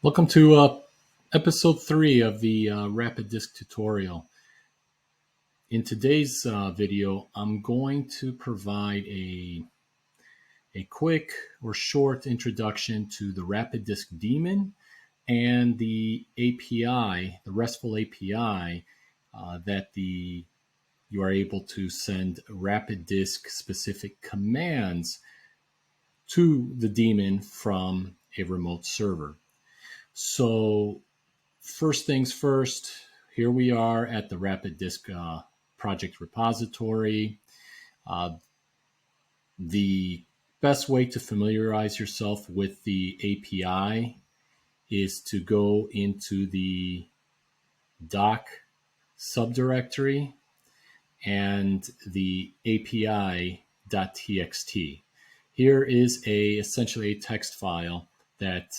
Welcome to episode 3 of the RapidDisk tutorial. In today's video, I'm going to provide a quick or short introduction to the RapidDisk daemon and the API, the RESTful API that you are able to send RapidDisk specific commands to the daemon from a remote server. So first things first, here we are at the RapidDisk project repository. The best way to familiarize yourself with the API is to go into the doc subdirectory and the API.txt. Here is essentially a text file that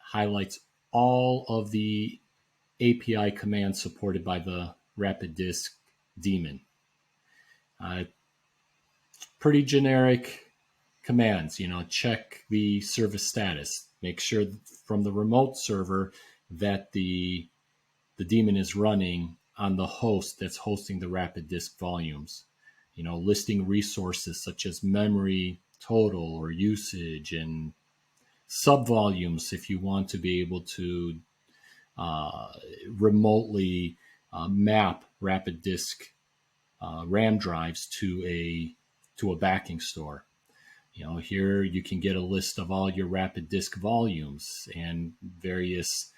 highlights all of the API commands supported by the RapidDisk daemon. Pretty generic commands, check the service status, make sure from the remote server that the daemon is running on the host that's hosting the RapidDisk volumes, listing resources such as memory, total, or usage, and subvolumes if you want to be able to remotely map RapidDisk RAM drives to a backing store. Here you can get a list of all your RapidDisk volumes and various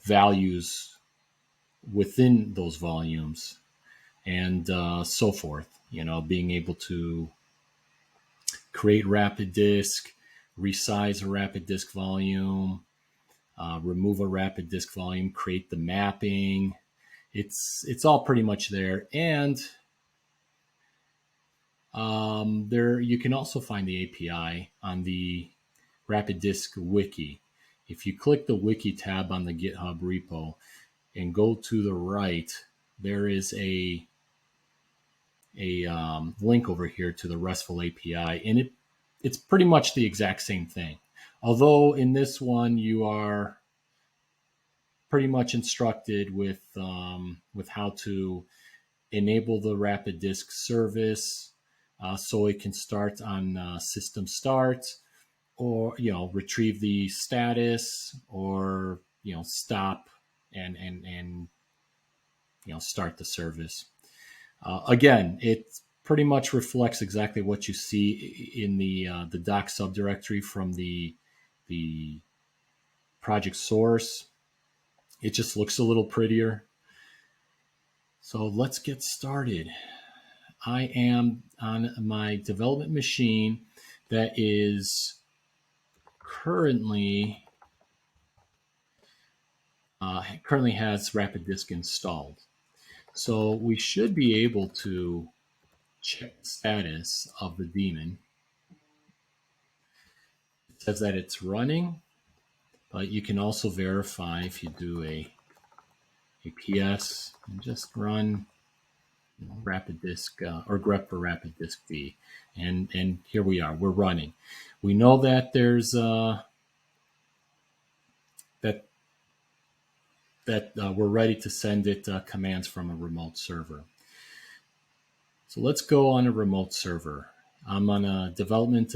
values within those volumes and so forth. Being able to create RapidDisk, resize a RapidDisk volume, remove a RapidDisk volume, create the mapping. It's all pretty much there. And there you can also find the API on the RapidDisk wiki. If you click the wiki tab on the GitHub repo and go to the right, there is a link over here to the RESTful API, and it's pretty much the exact same thing. Although in this one you are pretty much instructed with how to enable the RapidDisk service so it can start on system start, or retrieve the status, or stop and start the service. Again, it pretty much reflects exactly what you see in the doc subdirectory from the project source. It just looks a little prettier. So let's get started. I am on my development machine that is currently has RapidDisk installed. So we should be able to check the status of the daemon. It says that it's running, but you can also verify if you do a PS and just run RapidDisk or grep for RapidDisk V, and here we are. We're running. We know that there's that we're ready to send it commands from a remote server. So let's go on a remote server. I'm on a development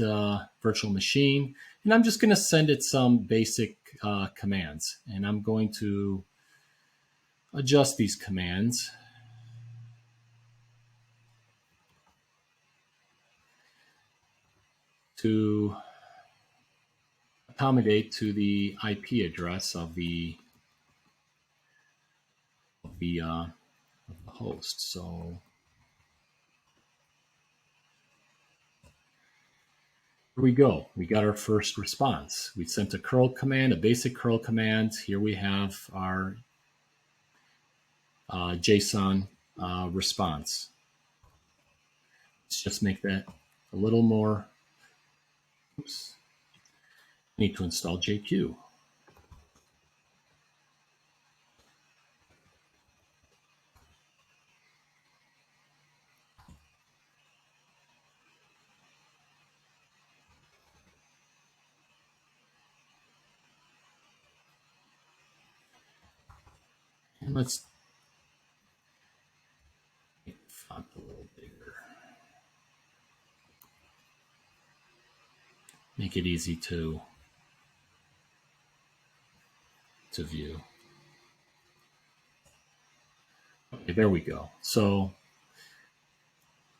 virtual machine, and I'm just going to send it some basic commands, and I'm going to adjust these commands to accommodate to the IP address of the host. So here we go. We got our first response. We sent a curl command, a basic curl command. Here we have our JSON response. Let's just make that a little more. Oops. I need to install JQ. let's make the font a little bigger. Make it easy to view. Okay, there we go. So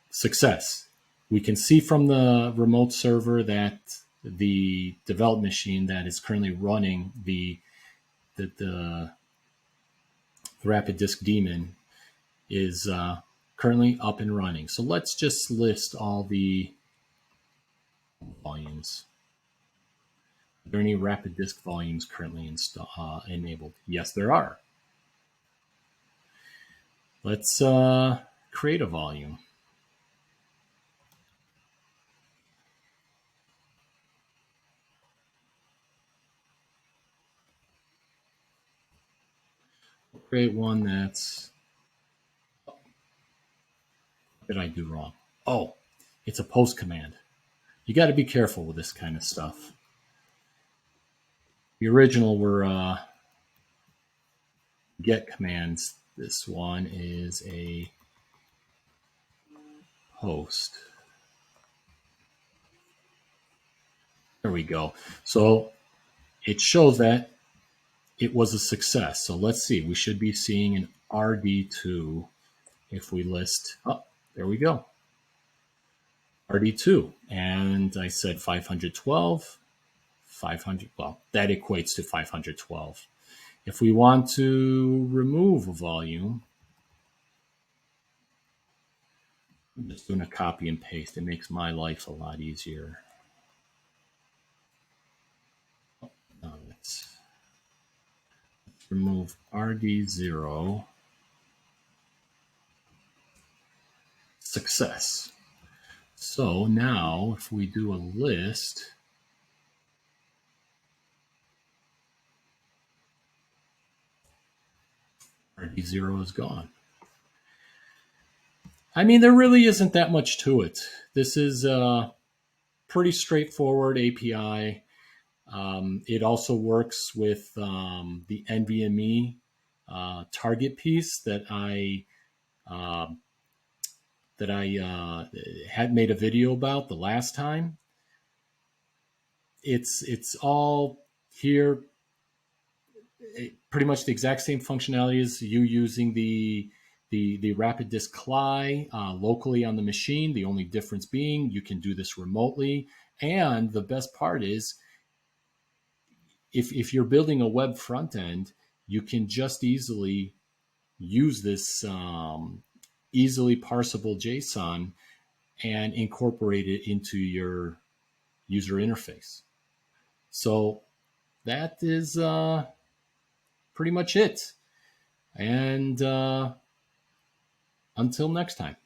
success. We can see from the remote server that the development machine that is currently running the RapidDisk Daemon is currently up and running. So let's just list all the volumes. Are there any RapidDisk volumes currently enabled? Yes, there are. Let's create a volume. We'll create one that's... What did I do wrong? Oh, it's a post command. You got to be careful with this kind of stuff. The original were get commands. This one is a post. There we go. So it shows that it was a success. So let's see. We should be seeing an RD2 if we list. Oh, there we go. RD2. And I said 512. 500. Well, that equates to 512. If we want to remove a volume, I'm just doing a copy and paste. It makes my life a lot easier. Now let's remove RD0. Success. So now if we do a list, RD0 is gone. I mean, there really isn't that much to it. This is a pretty straightforward API. It also works with the NVMe target piece that I had made a video about the last time. It's all here. Pretty much the exact same functionality as you using the RapidDisk CLI locally on the machine. The only difference being you can do this remotely. And the best part is, if you're building a web front end, you can just easily use this easily parsable JSON and incorporate it into your user interface. So that is pretty much it. And until next time.